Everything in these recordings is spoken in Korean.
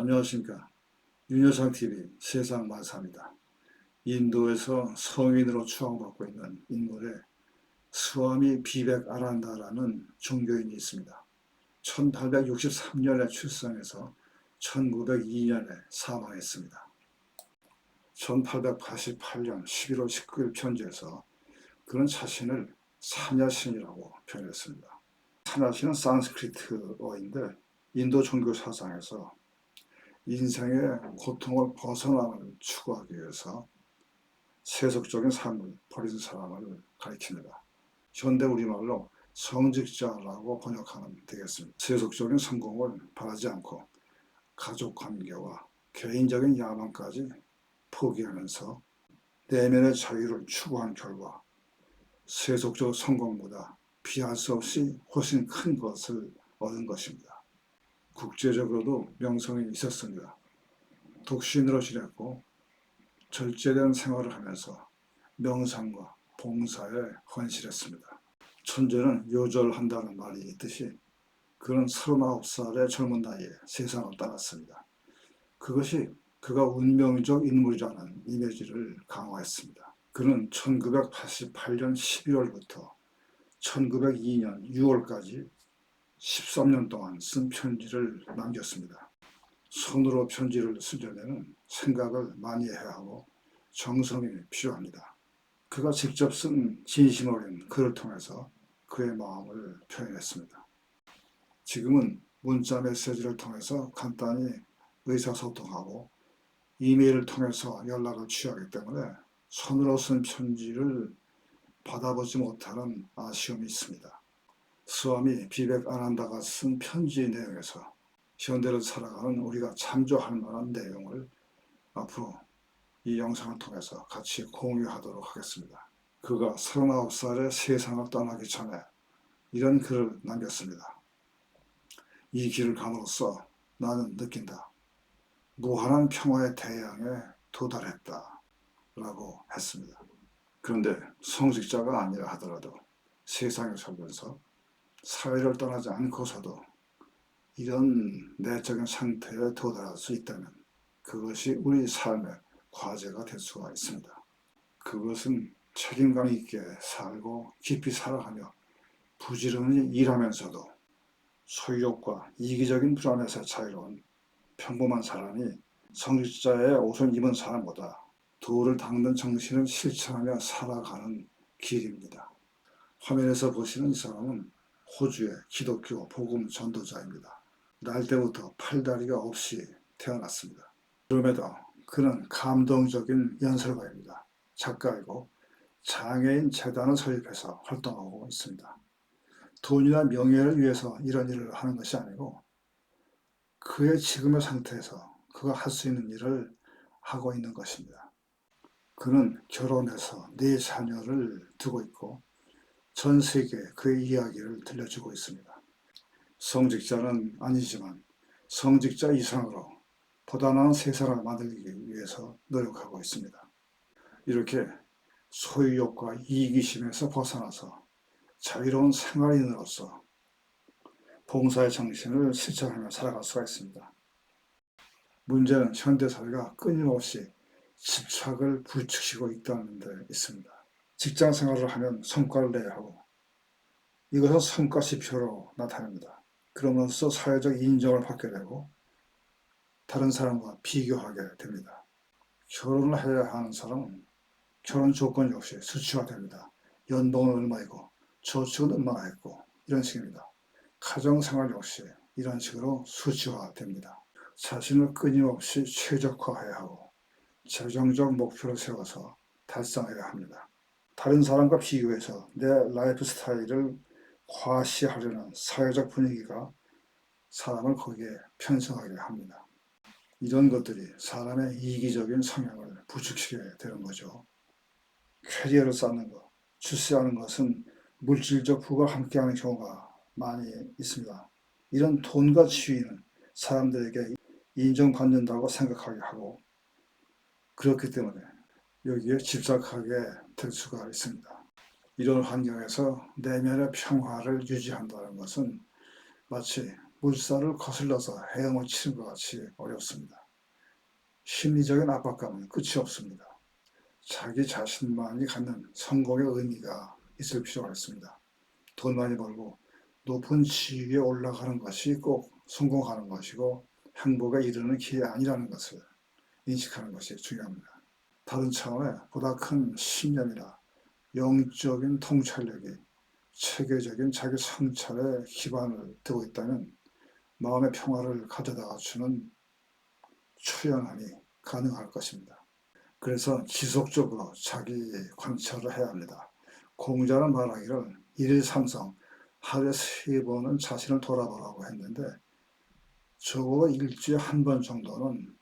안녕하십니까. 윤여상TV 세상만사입니다. 인도에서 성인으로 추앙받고 있는 인물의 스와미 비벡 아난다라는 종교인이 있습니다. 1863년에 출생해서 1902년에 사망했습니다. 1888년 11월 19일 편지에서 그는 자신을 사냐신이라고 표현했습니다. 사냐신은 산스크리트어인데 인도 종교 사상에서 인생의 고통을 벗어남을 추구하기 위해서 세속적인 삶을 버린 사람을 가리킵니다. 현대 우리말로 성직자라고 번역하면 되겠습니다. 세속적인 성공을 바라지 않고 가족 관계와 개인적인 야망까지 포기하면서 내면의 자유를 추구한 결과 세속적 성공보다 피할 수 없이 훨씬 큰 것을 얻은 것입니다. 국제적으로도 명성이 있었습니다. 독신으로 지냈고 절제된 생활을 하면서 명상과 봉사에 헌신했습니다. 천재는 요절한다는 말이 있듯이 그는 39살의 젊은 나이에 세상을 떠났습니다. 그것이 그가 운명적 인물이라는 이미지를 강화했습니다. 그는 1988년 12월부터 1902년 6월까지 13년 동안 쓴 편지를 남겼습니다. 손으로 편지를 쓰려면 생각을 많이 해야 하고 정성이 필요합니다. 그가 직접 쓴 진심 어린 글을 통해서 그의 마음을 표현했습니다. 지금은 문자 메시지를 통해서 간단히 의사소통하고 이메일을 통해서 연락을 취하기 때문에 손으로 쓴 편지를 받아보지 못하는 아쉬움이 있습니다. 스와미 비벡 아난다가 쓴 편지 내용에서 현대를 살아가는 우리가 참조할 만한 내용을 앞으로 이 영상을 통해서 같이 공유하도록 하겠습니다. 그가 39살에 세상을 떠나기 전에 이런 글을 남겼습니다. 이 길을 감으로써 나는 느낀다. 무한한 평화의 대양에 도달했다. 라고 했습니다. 그런데 성직자가 아니라 하더라도 세상에 살면서 사회를 떠나지 않고서도 이런 내적인 상태에 도달할 수 있다면 그것이 우리 삶의 과제가 될 수가 있습니다. 그것은 책임감 있게 살고 깊이 살아가며 부지런히 일하면서도 소유욕과 이기적인 불안에서 자유로운 평범한 사람이 성직자의 옷을 입은 사람보다 도를 닦는 정신을 실천하며 살아가는 길입니다. 화면에서 보시는 이 사람은 호주의 기독교 복음 전도자입니다. 날 때부터 팔다리가 없이 태어났습니다. 그럼에도 그는 감동적인 연설가입니다. 작가이고 장애인 재단을 설립해서 활동하고 있습니다. 돈이나 명예를 위해서 이런 일을 하는 것이 아니고 그의 지금의 상태에서 그가 할 수 있는 일을 하고 있는 것입니다. 그는 결혼해서 4자녀를 두고 있고 전 세계에 그의 이야기를 들려주고 있습니다. 성직자는 아니지만 성직자 이상으로 보다 나은 세상을 만들기 위해서 노력하고 있습니다. 이렇게 소유욕과 이기심에서 벗어나서 자유로운 생활인으로서 봉사의 정신을 실천하며 살아갈 수가 있습니다. 문제는 현대사회가 끊임없이 집착을 부추기고 있다는 데 있습니다. 직장 생활을 하면 성과를 내야 하고 이것은 성과 지표로 나타납니다. 그러면서 사회적 인정을 받게 되고 다른 사람과 비교하게 됩니다. 결혼을 해야 하는 사람은 결혼 조건 역시 수치화됩니다. 연봉은 얼마이고 저축은 얼마나 했고 이런 식입니다. 가정생활 역시 이런 식으로 수치화됩니다. 자신을 끊임없이 최적화해야 하고 재정적 목표를 세워서 달성해야 합니다. 다른 사람과 비교해서 내 라이프 스타일을 과시하려는 사회적 분위기가 사람을 거기에 편성하게 합니다. 이런 것들이 사람의 이기적인 성향을 부추기게 되는 거죠. 캐리어를 쌓는 것, 출세하는 것은 물질적 부가 함께하는 경우가 많이 있습니다. 이런 돈과 지위는 사람들에게 인정받는다고 생각하게 하고 그렇기 때문에 여기에 집착하게 될 수가 있습니다. 이런 환경에서 내면의 평화를 유지한다는 것은 마치 물살을 거슬러서 헤엄을 치는 것 같이 어렵습니다. 심리적인 압박감은 끝이 없습니다. 자기 자신만이 갖는 성공의 의미가 있을 필요가 있습니다. 돈 많이 벌고 높은 지위에 올라가는 것이 꼭 성공하는 것이고 행복에 이르는 길이 아니라는 것을 인식하는 것이 중요합니다. 다른 차원의 보다 큰 신념이나 영적인 통찰력이 체계적인 자기 성찰에 기반을 두고 있다면 마음의 평화를 가져다 주는 초연함이 가능할 것입니다. 그래서 지속적으로 자기 관찰을 해야 합니다. 공자는 말하기를 일일삼성, 하루에 3번은 자신을 돌아보라고 했는데 적어도 일주일에 한 번 정도는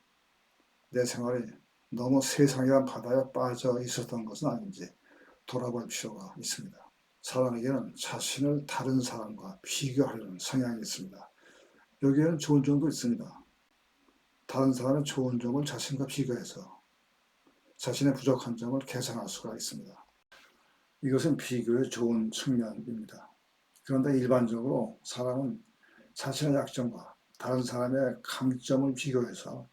내 생활이 너무 세상이란 바다에 빠져 있었던 것은 아닌지 돌아볼 필요가 있습니다. 사람에게는 자신을 다른 사람과 비교하려는 성향이 있습니다. 여기에는 좋은 점도 있습니다. 다른 사람의 좋은 점을 자신과 비교해서 자신의 부족한 점을 개선할 수가 있습니다. 이것은 비교의 좋은 측면입니다. 그런데 일반적으로 사람은 자신의 약점과 다른 사람의 강점을 비교해서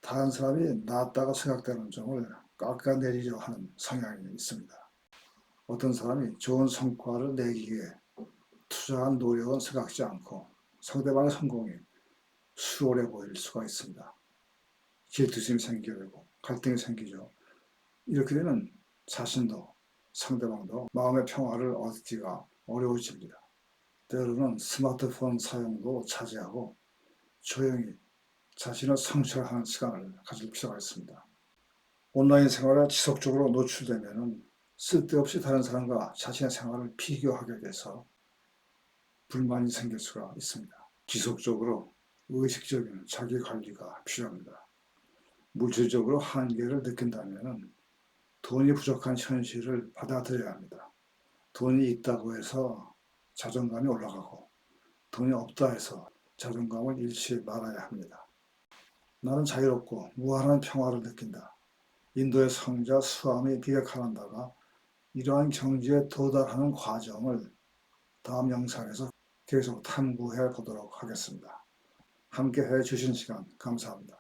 다른 사람이 낫다고 생각되는 점을 깎아내리려 하는 성향이 있습니다. 어떤 사람이 좋은 성과를 내기 위해 투자한 노력은 생각지 않고 상대방의 성공이 수월해 보일 수가 있습니다. 질투심이 생기게 되고 갈등이 생기죠. 이렇게 되면 자신도 상대방도 마음의 평화를 얻기가 어려워집니다. 때로는 스마트폰 사용도 자제하고 조용히 자신을 성찰하는 시간을 가질 필요가 있습니다. 온라인 생활에 지속적으로 노출되면 쓸데없이 다른 사람과 자신의 생활을 비교하게 돼서 불만이 생길 수가 있습니다. 지속적으로 의식적인 자기 관리가 필요합니다. 물질적으로 한계를 느낀다면 돈이 부족한 현실을 받아들여야 합니다. 돈이 있다고 해서 자존감이 올라가고 돈이 없다 해서 자존감을 잃지 말아야 합니다. 나는 자유롭고 무한한 평화를 느낀다. 인도의 성자 수아미 비베카난다가 이러한 경지에 도달하는 과정을 다음 영상에서 계속 탐구해 보도록 하겠습니다. 함께 해 주신 시간 감사합니다.